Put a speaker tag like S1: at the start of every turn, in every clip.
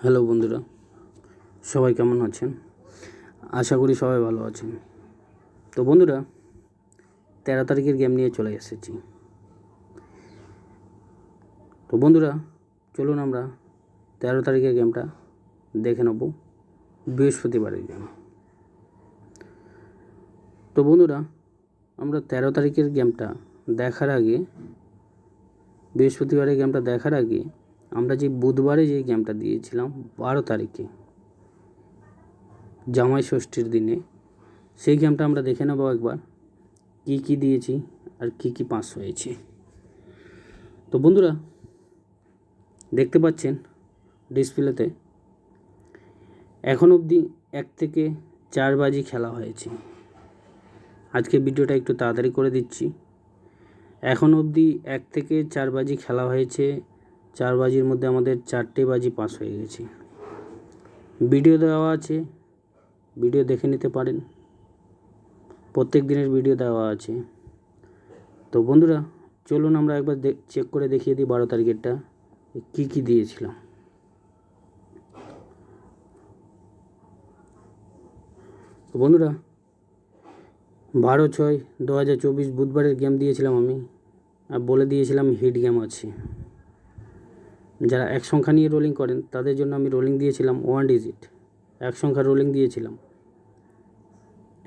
S1: Hello বন্ধুরা, সবাই কেমন আছেন? আশা করি সবাই ভালো আছেন। তো বন্ধুরা, 13 তারিখের গেম নিয়ে চলে এসেছি। তো বন্ধুরা, চলুন আমরা 13 তারিখের গেমটা দেখে নেব, বৃহস্পতিবারের গেম। তো বন্ধুরা, আমরা 13 তারিখের গেমটা দেখার আগে, বৃহস্পতিবারের গেমটা দেখার আগে আমরা যে বুধবারে যে গেমটা দিয়েছিলাম 12 তারিখে জামাই ষষ্ঠীর দিনে, সেই গেমটা আমরা দেখে নেব একবার, কি দিয়েছি আর কি পাস হয়েছে। তো বন্ধুরা, দেখতে পাচ্ছেন ডিসপ্লেতে এখন অবধি 1 থেকে 4 বাজি খেলা হয়েছে। আজকে ভিডিওটা একটু তাড়াতাড়ি করে দিচ্ছি। এখন অবধি 1 থেকে 4 বাজি খেলা হয়েছে। 4 বাজির মধ্যে আমাদের 4টে বাজি পাস হয়ে গেছে। ভিডিও দেওয়া আছে, ভিডিও দেখে নিতে পারেন। প্রত্যেক দিনের ভিডিও দেওয়া আছে। তো বন্ধুরা, চলুন আমরা একবার চেক করে দেখিয়ে দিই 12 তারিখেরটা কি দিয়েছিলাম। তো বন্ধুরা, 12/6/2024 বুধবারের গেম দিয়েছিলাম আমি, আর বলে দিয়েছিলাম হিট গেম আছে। যারা এক সংখ্যা নিয়ে রোলিং করেন তাদের জন্য আমি রোলিং দিয়েছিলাম 1 ডিজিট, এক সংখ্যা রোলিং দিয়েছিলাম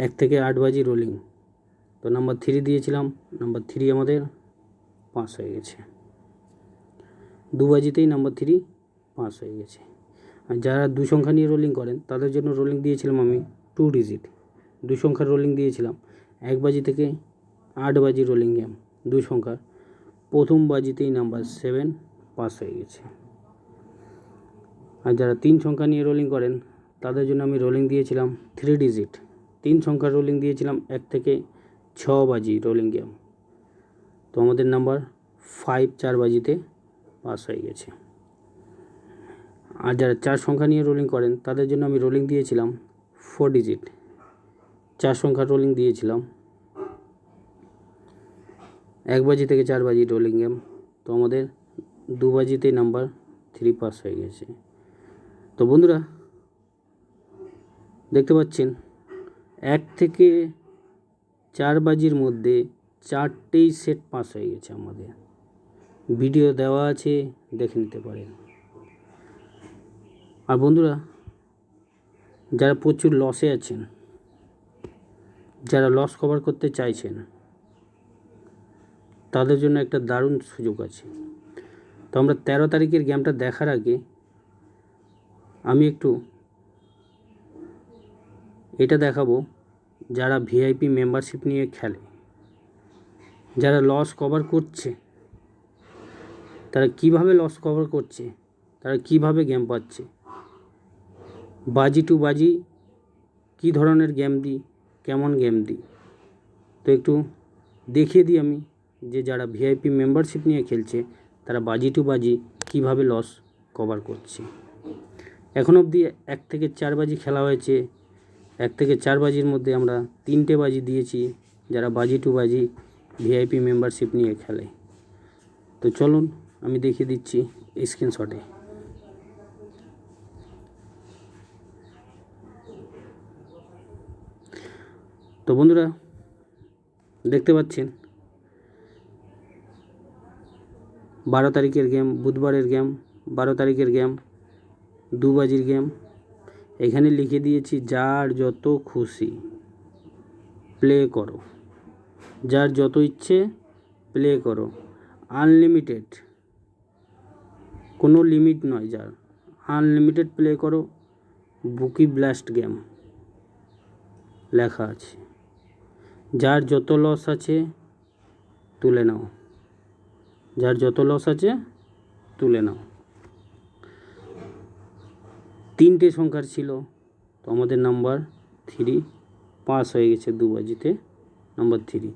S1: 1 থেকে 8 বাজি রোলিং। তো নাম্বার 3 দিয়েছিলাম, নাম্বার 3 আমাদের পাস হয়ে গেছে। 2 বাজিতেই নাম্বার 3 পাস হয়ে গেছে। আর যারা 2 সংখ্যা নিয়ে রোলিং করেন তাদের জন্য রোলিং দিয়েছিলাম আমি 2 ডিজিট, 2 সংখ্যার রোলিং দিয়েছিলাম 1 বাজি থেকে 8 বাজি রোলিং গেম 2 সংখ্যার, প্রথম বাজিতেই নাম্বার 7 পাস হয়ে গেছে। আর যারা 3 সংখ্যা নিয়ে রোলিং করেন তাদের জন্য আমি রোলিং দিয়েছিলাম 3 ডিজিট, 3 সংখ্যার রোলিং দিয়েছিলাম 1 থেকে 6 বাজি রোলিং গেম। তো আমাদের নাম্বার 5 4 বাজিতে পাস হয়ে গেছে। আর যারা 4 সংখ্যা নিয়ে রোলিং করেন তাদের জন্য আমি রোলিং দিয়েছিলাম 4 ডিজিট, 4 সংখ্যার রোলিং দিয়েছিলাম 1 বাজি থেকে 4 বাজি রোলিং গেম। তো আমাদের 2 বাজিতেই নাম্বার 3 পাস হয়ে গেছে। তো বন্ধুরা, দেখতে পাচ্ছেন 1 থেকে 4 বাজির মধ্যে 4টেই সেট পাস হয়ে গেছে আমাদের। ভিডিও দেওয়া আছে, দেখে নিতে পারেন। আর বন্ধুরা, যারা প্রচুর লসে আছেন, যারা লস কভার করতে চাইছেন, তাদের জন্য একটা দারুণ সুযোগ আছে। তো আমরা 13 তারিখের গেমটা দেখার আগে আমি একটু এটা দেখাবো, যারা ভিআইপি মেম্বারশিপ নিয়ে খেলে, যারা লস কভার করছে, তারা কিভাবে লস কভার করছে, তারা কিভাবে গেম পাচ্ছে, বাজি টু বাজি কী ধরনের গেম দিই, কেমন গেম দিই। তো একটু দেখিয়ে দিই আমি, যে যারা ভিআইপি মেম্বারশিপ নিয়ে খেলছে তারা বাজি টু বাজি কীভাবে লস কভার করছে। এখন অবধি 1 থেকে 4 বাজি খেলা হয়েছে। 1 থেকে 4 বাজির মধ্যে আমরা 3টে বাজি দিয়েছি, যারা বাজি টু বাজি ভিআইপি মেম্বারশিপ নিয়ে খেলে। তো চলুন আমি দেখিয়ে দিচ্ছি স্ক্রিনশটে। তো বন্ধুরা, দেখতে পাচ্ছেন 12 তারিখের গেম, বুধবারের গেম, 12 তারিখের গেম, 2 বাজির গেম। এখানে লিখে দিয়েছি যার যত খুশি প্লে করো, যার যত ইচ্ছে প্লে করো, আনলিমিটেড, কোনো লিমিট নয়, যার আনলিমিটেড প্লে করো। বুকি ব্লাস্ট গেম লেখা আছে। যার যত লস আছে তুলে নাও, যার যত লস আছে তুলে নাও। 3টে সংখ্যার ছিল, তো আমাদের নাম্বার 3 পাস হয়ে গেছে 2 বাজিতে নাম্বার 3।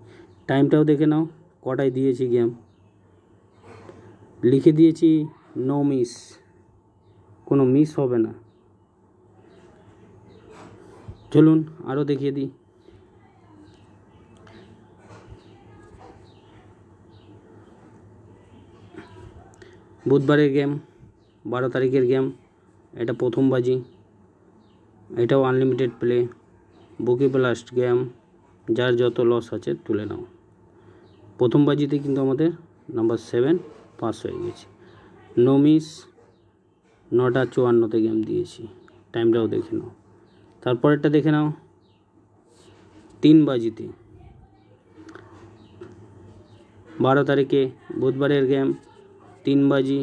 S1: টাইমটাও দেখে নাও কটায় দিয়েছি গেম, লিখে দিয়েছি নো মিস, কোনো মিস হবে না। চলুন আরও দেখিয়ে দিই। বুধবারের গেম, 12 তারিখের গেম, এটা প্রথম বাজি, এটাও আনলিমিটেড প্লে, বুকি ব্লাস্ট গেম, যার যত লস আছে তুলে নাও। প্রথম বাজিতে কিন্তু আমাদের নাম্বার 7 পাস হয়ে গেছে। নো মিস, 9:54 গেম দিয়েছি, টাইমটাও দেখে নাও। তারপরেরটা দেখে নাও 3 বাজিতে, 12 তারিখে বুধবারের গেম, 3 বাজি।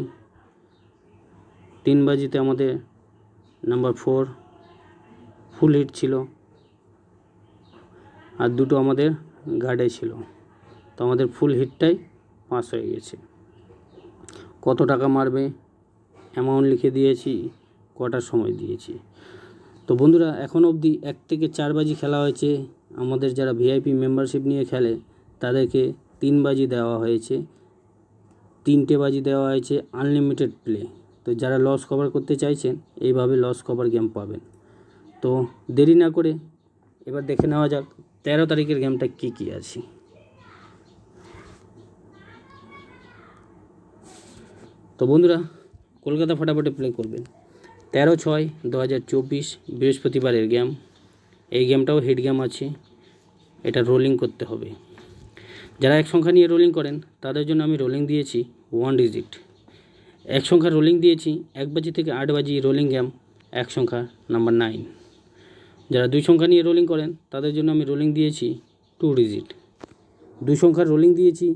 S1: 3 বাজিতে আমাদের নাম্বার 4 ফুল হিট ছিল, আর দুটো আমাদের গার্ডে ছিল। তো আমাদের ফুল হিটটাই পাস হয়ে গেছে। কত টাকা মারবে অ্যামাউন্ট লিখে দিয়েছি, কটার সময় দিয়েছি। তো বন্ধুরা এখন অবধি 1 থেকে 4 বাজি খেলা হয়েছে। আমাদের যারা ভিআইপি মেম্বারশিপ নিয়ে খেলে তাদেরকে 3 বাজি দেওয়া হয়েছে, 3টে বাজি দেওয়া হয়েছে আনলিমিটেড প্লে। তো যারা লস কভার করতে চাইছেন এইভাবে লস কভার গেম পাবেন। তো দেরি না করে এবার দেখে নেওয়া যাক 13 তারিখের গেমটা কী কী আছে। তো বন্ধুরা কলকাতা ফটাফটে প্লে করবেন। 13/6/2024 বৃহস্পতিবারের গেম। এই গেমটাও হিট গেম আছে, এটা রোলিং করতে হবে। যারা এক সংখ্যা নিয়ে রোলিং করেন তাদের জন্য আমি রোলিং দিয়েছি 1 ডিজিট। এক সংখ্যা রোলিং দিয়েছি 1 বাজি থেকে 8 বাজি রোলিং গেম, এক সংখ্যা নাম্বার 9। যারা 2 সংখ্যা নিয়ে রোলিং করেন তাদের জন্য আমি রোলিং দিয়েছি 2 ডিজিট। 2 সংখ্যার রোলিং দিয়েছি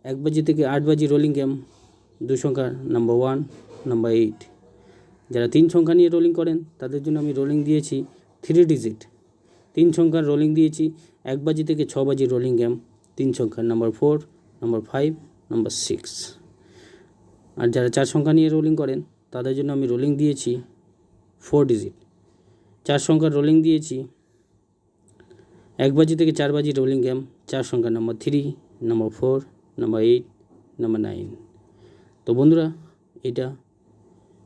S1: 1 বাজি থেকে 8 বাজি রোলিং গেম, 2 সংখ্যার নাম্বার 1, নাম্বার 8। যারা 3 সংখ্যা নিয়ে রোলিং করেন তাদের জন্য আমি রোলিং দিয়েছি 3 ডিজিট। 3 সংখ্যার রোলিং দিয়েছি 1 বাজি থেকে 6 বাজি রোলিং গেম, 3 সংখ্যার নাম্বার 4, নাম্বার 5, নাম্বার 6। আর যারা 4 সংখ্যা নিয়ে রোলিং করেন তাদের জন্য আমি রোলিং দিয়েছি 4 ডিজিট। 4 সংখ্যার রোলিং দিয়েছি 1 বাজি থেকে 4 বাজি রোলিং গেম, 4 সংখ্যার নাম্বার 3, নাম্বার 4, নাম্বার 8, নাম্বার 9। তো বন্ধুরা এটা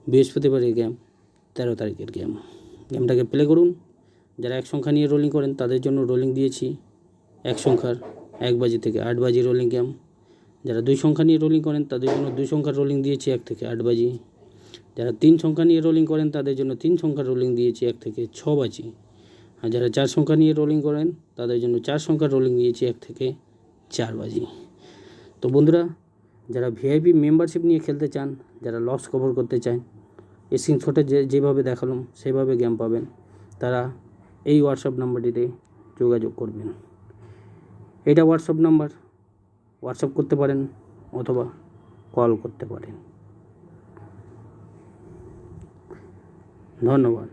S1: বৃহস্পতিবারের গেম, 13 তারিখের গেম। গেমটাকে প্লে করুন। যারা 1 সংখ্যা নিয়ে রোলিং করেন তাদের জন্য রোলিং দিয়েছি 1 সংখ্যার 1 বাজি থেকে 8 বাজি রোলিং গেম। যারা 2 সংখ্যা নিয়ে রোলিং করেন তাদের জন্য 2 সংখ্যার রোলিং দিয়েছি 1 থেকে 8 বাজি। যারা 3 সংখ্যা নিয়ে রোলিং করেন তাদের জন্য 3 সংখ্যার রোলিং দিয়েছি 1 থেকে 6 বাজি। আর যারা 4 সংখ্যা নিয়ে রোলিং করেন তাদের জন্য 4 সংখ্যার রোলিং দিয়েছি 1 থেকে 4 বাজি। তো বন্ধুরা যারা ভিআইপি মেম্বারশিপ নিয়ে খেলতে চান, যারা লস কভার করতে চান, স্ক্রিনশটে যেভাবে দেখালাম সেভাবে গেম পাবেন, তারা এই হোয়াটসঅ্যাপ নাম্বারটিতে যোগাযোগ করবেন। এটা হোয়াটসঅ্যাপ নাম্বার, হোয়াটসঅ্যাপ করতে পারেন অথবা কল করতে পারেন। ধন্যবাদ।